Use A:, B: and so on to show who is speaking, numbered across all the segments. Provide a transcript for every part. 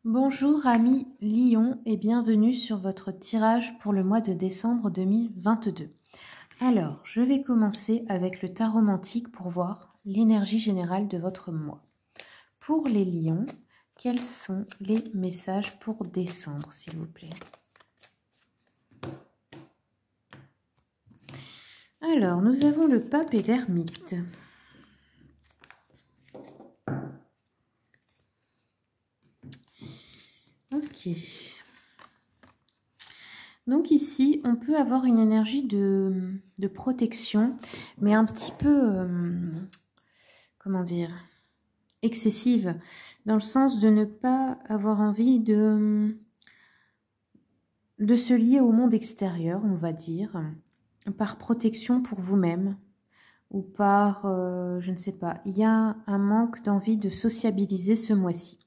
A: Bonjour amis Lion et bienvenue sur votre tirage pour le mois de décembre 2022. Alors, je vais commencer avec le tarot mantique pour voir l'énergie générale de votre mois. Pour les lions, quels sont les messages pour décembre, s'il vous plaît? Alors, nous avons le pape et l'ermite. Ok. Donc ici, on peut avoir une énergie de protection, mais un petit peu, comment dire, excessive, dans le sens de ne pas avoir envie de se lier au monde extérieur, on va dire, par protection pour vous-même, ou par, je ne sais pas, il y a un manque d'envie de sociabiliser ce mois-ci.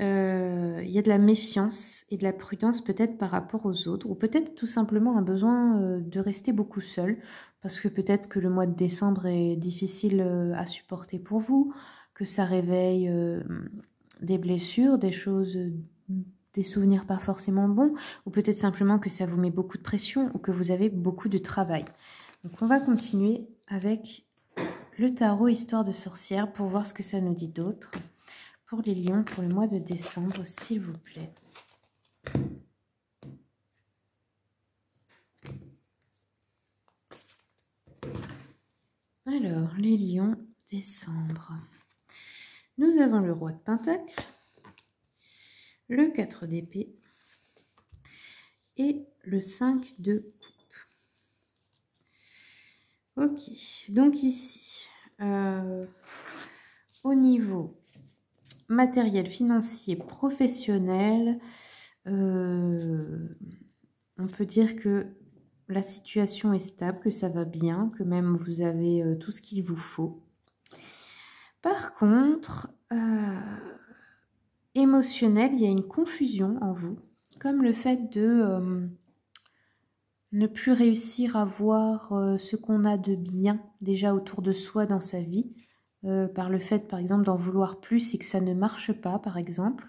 A: Il y a de la méfiance et de la prudence peut-être par rapport aux autres, ou peut-être tout simplement un besoin de rester beaucoup seul, parce que peut-être que le mois de décembre est difficile à supporter pour vous, que ça réveille des blessures, des choses, des souvenirs pas forcément bons, ou peut-être simplement que ça vous met beaucoup de pression, ou que vous avez beaucoup de travail. Donc on va continuer avec le tarot Histoire de sorcière pour voir ce que ça nous dit d'autre. Pour les lions, pour le mois de décembre, s'il vous plaît. Alors, les lions, décembre. Nous avons le roi de Pentacle, le 4 d'épée et le 5 de coupe. Ok, donc ici, au niveau matériel, financier, professionnel, on peut dire que la situation est stable, que ça va bien, que même vous avez tout ce qu'il vous faut. Par contre, émotionnel, il y a une confusion en vous, comme le fait de ne plus réussir à voir ce qu'on a de bien déjà autour de soi dans sa vie, par le fait, par exemple, d'en vouloir plus et que ça ne marche pas, par exemple.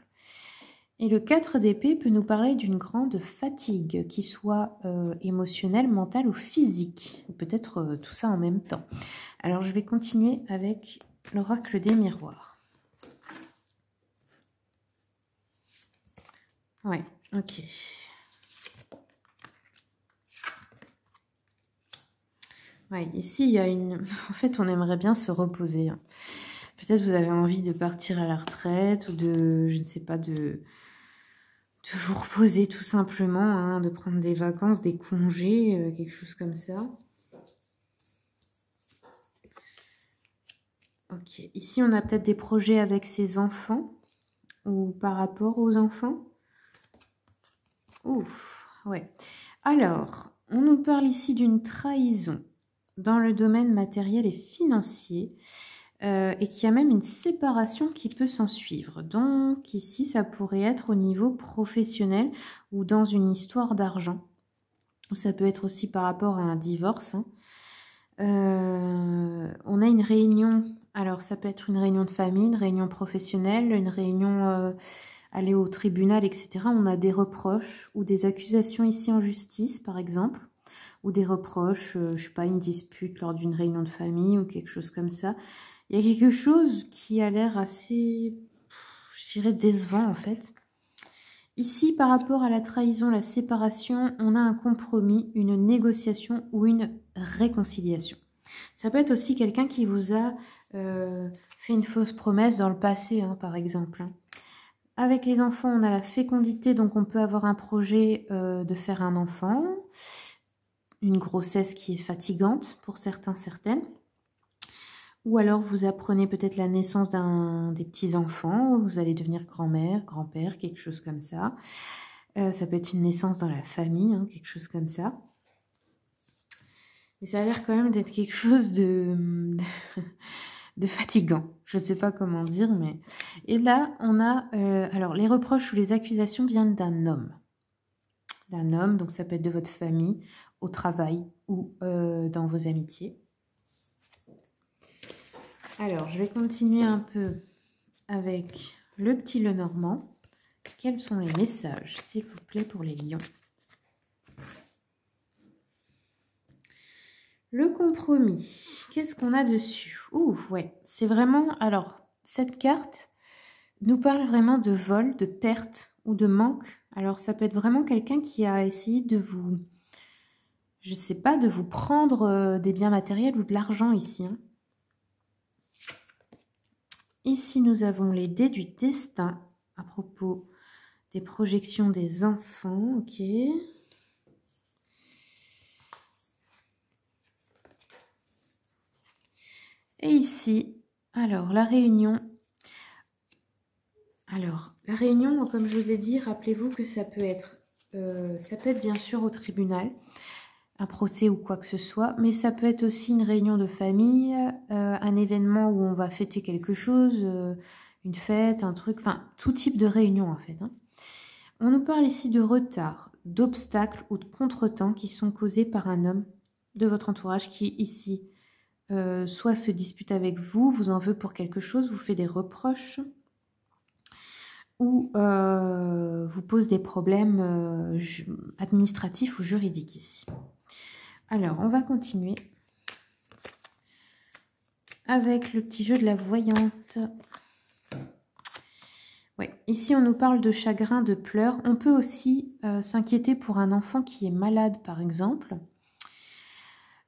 A: Et le 4 d'épée peut nous parler d'une grande fatigue, qui soit émotionnelle, mentale ou physique. Ou peut-être tout ça en même temps. Alors, je vais continuer avec l'oracle des miroirs. Ouais, ok. Ouais, ici, il y a une... En fait, on aimerait bien se reposer. Peut-être vous avez envie de partir à la retraite ou de, je ne sais pas, de vous reposer tout simplement, hein, de prendre des vacances, des congés, quelque chose comme ça. Ok, ici on a peut-être des projets avec ses enfants ou par rapport aux enfants. Ouf, ouais. Alors, on nous parle ici d'une trahison dans le domaine matériel et financier. Et qu'il y a même une séparation qui peut s'en suivre. Donc ici, ça pourrait être au niveau professionnel ou dans une histoire d'argent. Ou ça peut être aussi par rapport à un divorce. Hein. On a une réunion, alors ça peut être une réunion de famille, une réunion professionnelle, une réunion aller au tribunal, etc. On a des reproches ou des accusations ici en justice, par exemple. Ou des reproches, je sais pas, une dispute lors d'une réunion de famille ou quelque chose comme ça. Il y a quelque chose qui a l'air assez, je dirais, décevant en fait. Ici, par rapport à la trahison, la séparation, on a un compromis, une négociation ou une réconciliation. Ça peut être aussi quelqu'un qui vous a fait une fausse promesse dans le passé, hein, par exemple. Avec les enfants, on a la fécondité, donc on peut avoir un projet de faire un enfant, une grossesse qui est fatigante pour certains, certaines. Ou alors vous apprenez peut-être la naissance des petits-enfants, vous allez devenir grand-mère, grand-père, quelque chose comme ça. Ça peut être une naissance dans la famille, hein, quelque chose comme ça. Mais ça a l'air quand même d'être quelque chose de fatigant. Je ne sais pas comment dire, mais... Et là, on a... alors, les reproches ou les accusations viennent d'un homme. D'un homme, donc ça peut être de votre famille, au travail ou dans vos amitiés. Alors, je vais continuer un peu avec le petit Lenormand. Quels sont les messages, s'il vous plaît, pour les lions? Le compromis, qu'est-ce qu'on a dessus? Ouh, ouais, c'est vraiment... Alors, cette carte nous parle vraiment de vol, de perte ou de manque. Alors, ça peut être vraiment quelqu'un qui a essayé de vous... Je sais pas, de vous prendre des biens matériels ou de l'argent ici. Hein. Ici, nous avons les dés du destin à propos des projections des enfants. Ok. Et ici, alors, la réunion. Alors, la réunion, comme je vous ai dit, rappelez-vous que ça peut être bien sûr au tribunal, un procès ou quoi que ce soit, mais ça peut être aussi une réunion de famille, un événement où on va fêter quelque chose, une fête, un truc, enfin, tout type de réunion en fait. Hein. On nous parle ici de retard, d'obstacles ou de contretemps qui sont causés par un homme de votre entourage qui ici soit se dispute avec vous, vous en veut pour quelque chose, vous fait des reproches ou vous pose des problèmes administratifs ou juridiques ici. Alors, on va continuer avec le petit jeu de la voyante. Ouais, ici, on nous parle de chagrin, de pleurs. On peut aussi s'inquiéter pour un enfant qui est malade, par exemple.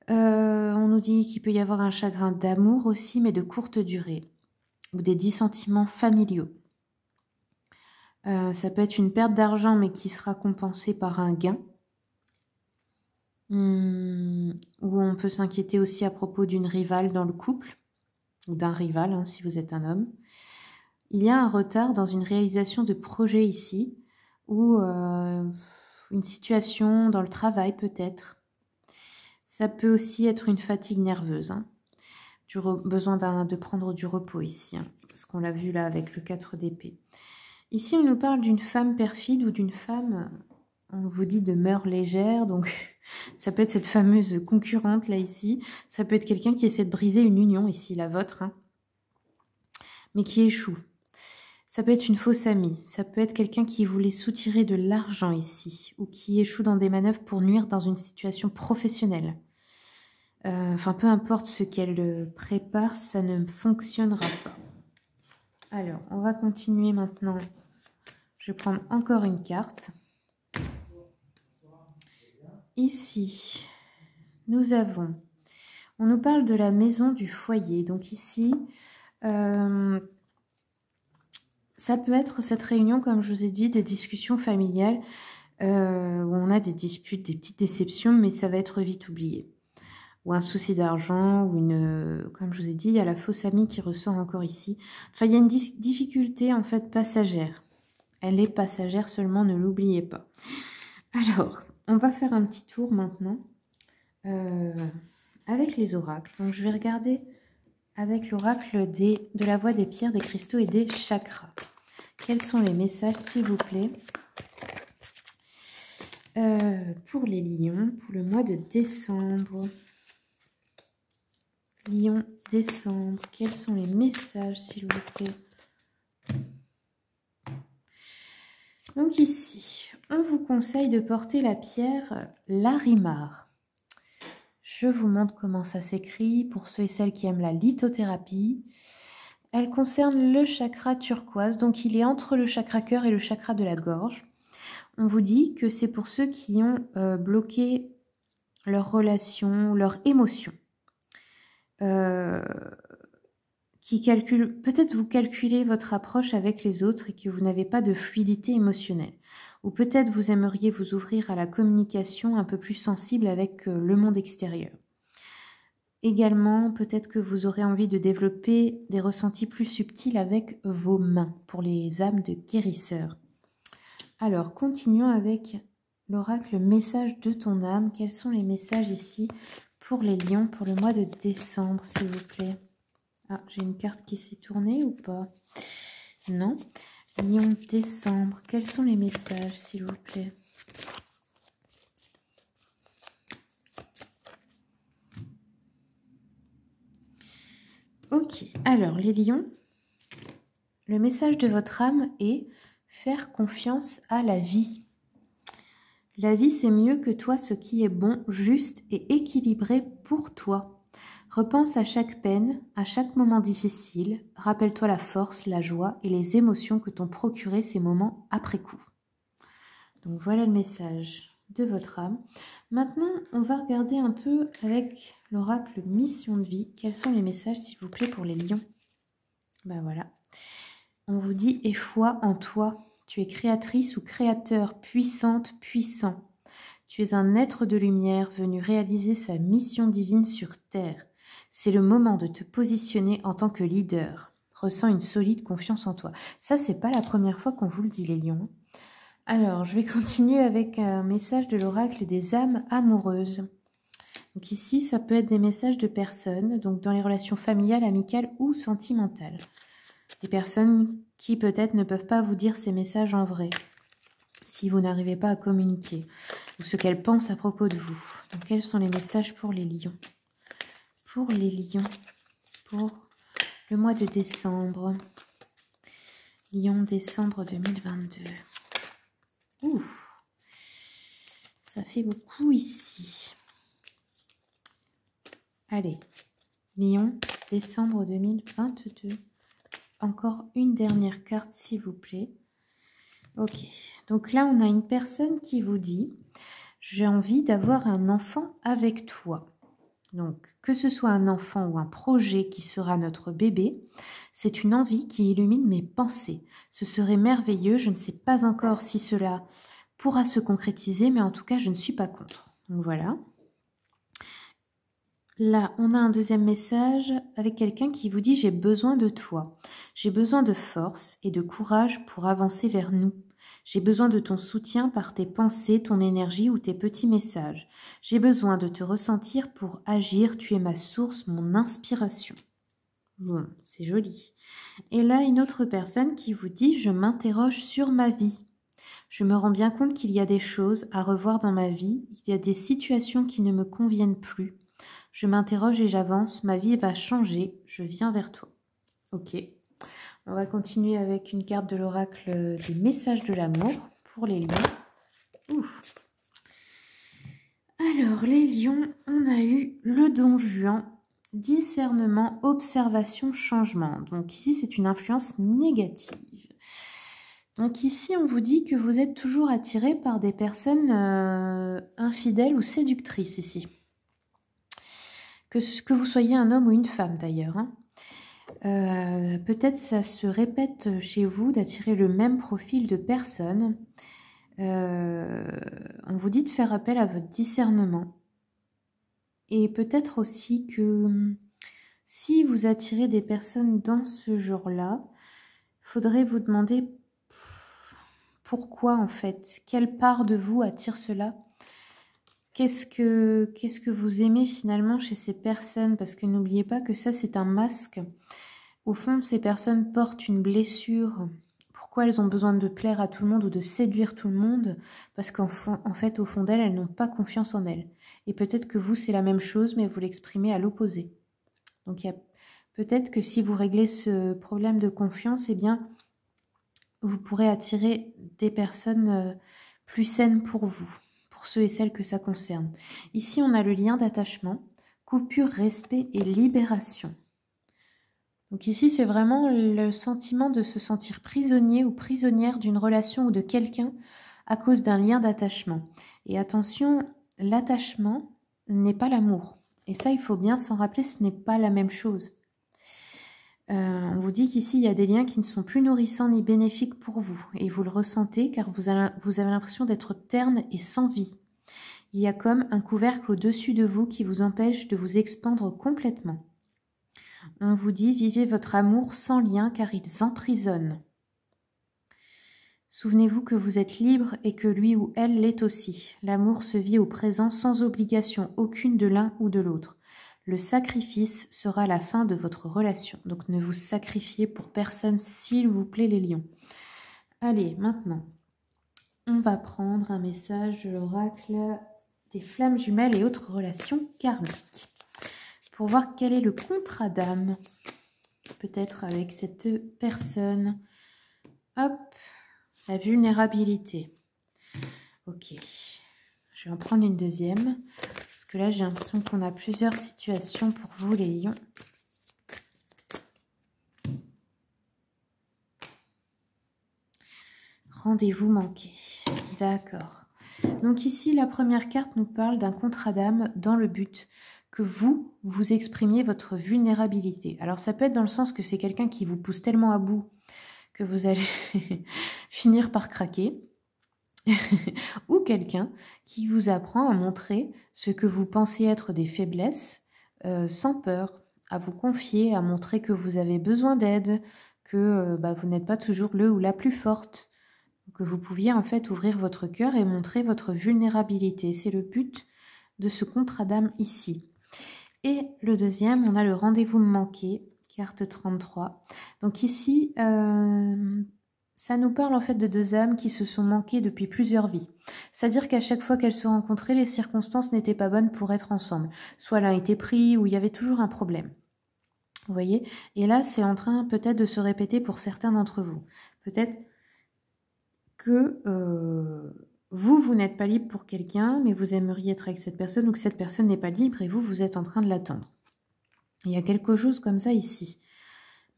A: On nous dit qu'il peut y avoir un chagrin d'amour aussi, mais de courte durée, ou des dissentiments familiaux. Ça peut être une perte d'argent, mais qui sera compensée par un gain. Ou on peut s'inquiéter aussi à propos d'une rivale dans le couple, ou d'un rival, hein, si vous êtes un homme. Il y a un retard dans une réalisation de projet ici, ou une situation dans le travail peut-être. Ça peut aussi être une fatigue nerveuse, hein. Besoin de prendre du repos ici, hein, parce qu'on l'a vu là avec le 4 d'épée. Ici, on nous parle d'une femme perfide ou d'une femme, on vous dit de mœurs légères, donc ça peut être cette fameuse concurrente là ici. Ça peut être quelqu'un qui essaie de briser une union ici, la vôtre, hein, mais qui échoue. Ça peut être une fausse amie, ça peut être quelqu'un qui voulait soutirer de l'argent ici, ou qui échoue dans des manœuvres pour nuire dans une situation professionnelle. Enfin, peu importe ce qu'elle prépare, ça ne fonctionnera pas. Alors, on va continuer maintenant. Je vais prendre encore une carte. Ici, nous avons... On nous parle de la maison du foyer. Donc ici, ça peut être cette réunion, comme je vous ai dit, des discussions familiales où on a des disputes, des petites déceptions, mais ça va être vite oublié. Ou un souci d'argent, ou une... Comme je vous ai dit, il y a la fausse amie qui ressort encore ici. Enfin, il y a une difficulté, en fait, passagère. Elle est passagère seulement, ne l'oubliez pas. Alors, on va faire un petit tour maintenant avec les oracles. Donc, je vais regarder avec l'oracle de la voie des pierres, des cristaux et des chakras. Quels sont les messages, s'il vous plaît, pour les lions, pour le mois de décembre? Lion, décembre, quels sont les messages, s'il vous plaît? Donc ici, on vous conseille de porter la pierre Larimar. Je vous montre comment ça s'écrit pour ceux et celles qui aiment la lithothérapie. Elle concerne le chakra turquoise, donc il est entre le chakra cœur et le chakra de la gorge. On vous dit que c'est pour ceux qui ont bloqué leurs relations, leurs émotions. Qui calculent, peut-être vous calculez votre approche avec les autres et que vous n'avez pas de fluidité émotionnelle. Ou peut-être vous aimeriez vous ouvrir à la communication un peu plus sensible avec le monde extérieur. Également, peut-être que vous aurez envie de développer des ressentis plus subtils avec vos mains pour les âmes de guérisseurs. Alors, continuons avec l'oracle message de ton âme. Quels sont les messages ici pour les lions pour le mois de décembre, s'il vous plaît? Ah, j'ai une carte qui s'est tournée ou pas? Non. Lion, décembre. Quels sont les messages, s'il vous plaît? Ok. Alors, les lions. le message de votre âme est faire confiance à la vie. La vie, c'est mieux que toi ce qui est bon, juste et équilibré pour toi. Repense à chaque peine, à chaque moment difficile. Rappelle-toi la force, la joie et les émotions que t'ont procuré ces moments après coup. Donc voilà le message de votre âme. Maintenant, on va regarder un peu avec l'oracle mission de vie. Quels sont les messages, s'il vous plaît, pour les lions? Ben voilà. On vous dit « Aie foi en toi ». Tu es créatrice ou créateur, puissante, puissant. Tu es un être de lumière venu réaliser sa mission divine sur Terre. C'est le moment de te positionner en tant que leader. Ressens une solide confiance en toi. Ça, c'est pas la première fois qu'on vous le dit, les lions. Alors, je vais continuer avec un message de l'oracle des âmes amoureuses. Donc ici, ça peut être des messages de personnes, donc dans les relations familiales, amicales ou sentimentales. Des personnes qui peut-être ne peuvent pas vous dire ces messages en vrai, si vous n'arrivez pas à communiquer, ou ce qu'elles pensent à propos de vous. Donc quels sont les messages pour les lions? Pour les lions, pour le mois de décembre. Lion, décembre 2022. Ouf, ça fait beaucoup ici. Allez, Lion, décembre 2022. Encore une dernière carte, s'il vous plaît. Ok, donc là, on a une personne qui vous dit « J'ai envie d'avoir un enfant avec toi ». Donc, que ce soit un enfant ou un projet qui sera notre bébé, c'est une envie qui illumine mes pensées. Ce serait merveilleux, je ne sais pas encore si cela pourra se concrétiser, mais en tout cas, je ne suis pas contre. Donc voilà. Là, on a un deuxième message avec quelqu'un qui vous dit « J'ai besoin de toi. J'ai besoin de force et de courage pour avancer vers nous. J'ai besoin de ton soutien par tes pensées, ton énergie ou tes petits messages. J'ai besoin de te ressentir pour agir. Tu es ma source, mon inspiration. » Bon, c'est joli. Et là, une autre personne qui vous dit « Je m'interroge sur ma vie. Je me rends bien compte qu'il y a des choses à revoir dans ma vie. Il y a des situations qui ne me conviennent plus. Je m'interroge et j'avance. Ma vie va changer. Je viens vers toi. » Ok. On va continuer avec une carte de l'oracle des messages de l'amour pour les lions. Ouf. Alors, les lions, on a eu le Don Juan, discernement, observation, changement. Donc ici, c'est une influence négative. Donc ici, on vous dit que vous êtes toujours attiré par des personnes infidèles ou séductrices ici. Que vous soyez un homme ou une femme d'ailleurs. Hein. Peut-être ça se répète chez vous d'attirer le même profil de personnes. On vous dit de faire appel à votre discernement. Et peut-être aussi que si vous attirez des personnes dans ce genre-là, il faudrait vous demander pourquoi en fait, quelle part de vous attire cela? Qu'est-ce que vous aimez finalement chez ces personnes? Parce que n'oubliez pas que ça, c'est un masque. Au fond, ces personnes portent une blessure. Pourquoi elles ont besoin de plaire à tout le monde ou de séduire tout le monde? Parce qu'en fait, au fond d'elles, elles n'ont pas confiance en elles. Et peut-être que vous, c'est la même chose, mais vous l'exprimez à l'opposé. Donc, il y a peut-être que si vous réglez ce problème de confiance, eh bien, vous pourrez attirer des personnes plus saines pour vous. Pour ceux et celles que ça concerne. Ici, on a le lien d'attachement, coupure, respect et libération. Donc ici, c'est vraiment le sentiment de se sentir prisonnier ou prisonnière d'une relation ou de quelqu'un à cause d'un lien d'attachement. Et attention, l'attachement n'est pas l'amour. Et ça, il faut bien s'en rappeler, ce n'est pas la même chose. On vous dit qu'ici, il y a des liens qui ne sont plus nourrissants ni bénéfiques pour vous. Et vous le ressentez car vous avez l'impression d'être terne et sans vie. Il y a comme un couvercle au-dessus de vous qui vous empêche de vous expandre complètement. On vous dit, vivez votre amour sans lien car ils emprisonnent. Souvenez-vous que vous êtes libre et que lui ou elle l'est aussi. L'amour se vit au présent sans obligation aucune de l'un ou de l'autre. Le sacrifice sera la fin de votre relation. Donc ne vous sacrifiez pour personne, s'il vous plaît les lions. Allez, maintenant, on va prendre un message de l'oracle des flammes jumelles et autres relations karmiques. Pour voir quel est le contrat d'âme. peut-être avec cette personne. Hop, la vulnérabilité. Ok, je vais en prendre une deuxième. Parce que là, j'ai l'impression qu'on a plusieurs situations pour vous, les lions. Rendez-vous manqué. D'accord. Donc ici, la première carte nous parle d'un contrat d'âme dans le but que vous exprimiez votre vulnérabilité. Alors ça peut être dans le sens que c'est quelqu'un qui vous pousse tellement à bout que vous allez finir par craquer. Ou quelqu'un qui vous apprend à montrer ce que vous pensez être des faiblesses sans peur, à vous confier, à montrer que vous avez besoin d'aide, que vous n'êtes pas toujours le ou la plus forte. Que vous pouviez en fait ouvrir votre cœur et montrer votre vulnérabilité. C'est le but de ce contrat d'âme ici. Et le deuxième, on a le rendez-vous manqué, carte 33. Donc ici, ça nous parle en fait de deux âmes qui se sont manquées depuis plusieurs vies. C'est-à-dire qu'à chaque fois qu'elles se rencontraient, les circonstances n'étaient pas bonnes pour être ensemble. Soit l'un était pris ou il y avait toujours un problème. Vous voyez? Et là, c'est en train peut-être de se répéter pour certains d'entre vous. Peut-être que vous n'êtes pas libre pour quelqu'un, mais vous aimeriez être avec cette personne, ou que cette personne n'est pas libre et vous êtes en train de l'attendre. Il y a quelque chose comme ça ici.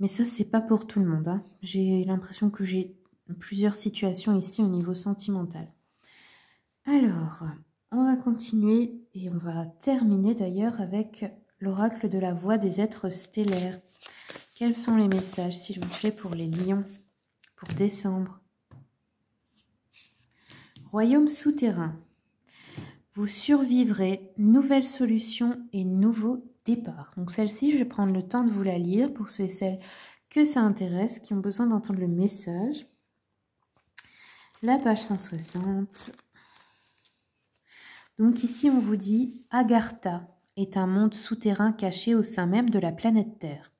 A: Mais ça, c'est pas pour tout le monde. Hein. J'ai l'impression que j'ai plusieurs situations ici au niveau sentimental. Alors, on va continuer et on va terminer d'ailleurs avec l'oracle de la voix des êtres stellaires. Quels sont les messages, s'il vous plaît, pour les lions, pour décembre? Royaume souterrain. Vous survivrez, nouvelle solution et nouveau départ. Donc celle-ci, je vais prendre le temps de vous la lire pour ceux et celles que ça intéresse, qui ont besoin d'entendre le message. La page 160. Donc ici, on vous dit « Agartha est un monde souterrain caché au sein même de la planète Terre.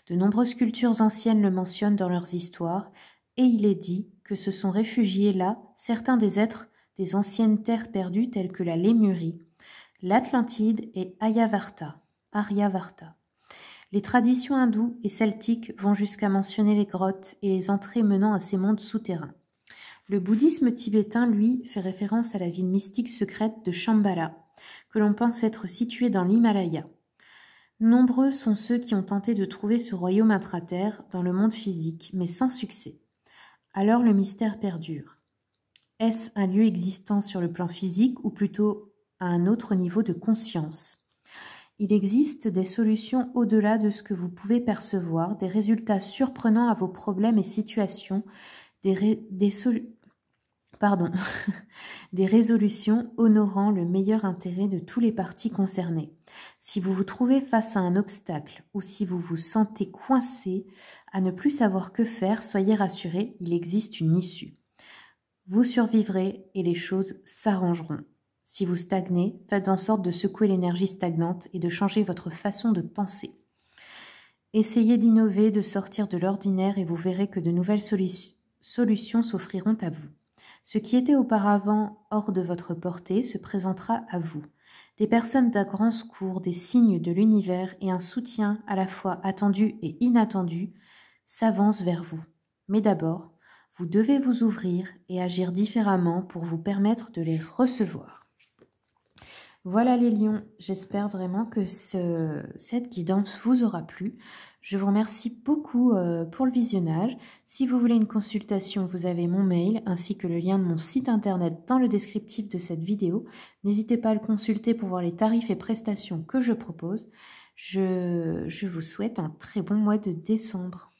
A: De nombreuses cultures anciennes le mentionnent dans leurs histoires et il est dit que se sont réfugiés là certains des êtres des anciennes terres perdues telles que la Lémurie, l'Atlantide et Aryavarta. Les traditions hindoues et celtiques vont jusqu'à mentionner les grottes et les entrées menant à ces mondes souterrains. Le bouddhisme tibétain, lui, fait référence à la ville mystique secrète de Shambhala, que l'on pense être située dans l'Himalaya. Nombreux sont ceux qui ont tenté de trouver ce royaume intraterre dans le monde physique, mais sans succès. Alors le mystère perdure. Est-ce un lieu existant sur le plan physique ou plutôt à un autre niveau de conscience? Il existe des solutions au-delà de ce que vous pouvez percevoir, des résultats surprenants à vos problèmes et situations, des résolutions honorant le meilleur intérêt de tous les parties concernées. Si vous vous trouvez face à un obstacle ou si vous vous sentez coincé à ne plus savoir que faire, soyez rassurés, il existe une issue. Vous survivrez et les choses s'arrangeront. Si vous stagnez, faites en sorte de secouer l'énergie stagnante et de changer votre façon de penser. Essayez d'innover, de sortir de l'ordinaire et vous verrez que de nouvelles solutions s'offriront à vous. Ce qui était auparavant hors de votre portée se présentera à vous. Des personnes d'un grand secours, des signes de l'univers et un soutien à la fois attendu et inattendu s'avancent vers vous. Mais d'abord, vous devez vous ouvrir et agir différemment pour vous permettre de les recevoir. Voilà les lions, j'espère vraiment que cette guidance vous aura plu. Je vous remercie beaucoup pour le visionnage. Si vous voulez une consultation, vous avez mon mail ainsi que le lien de mon site internet dans le descriptif de cette vidéo. N'hésitez pas à le consulter pour voir les tarifs et prestations que je propose. Je vous souhaite un très bon mois de décembre.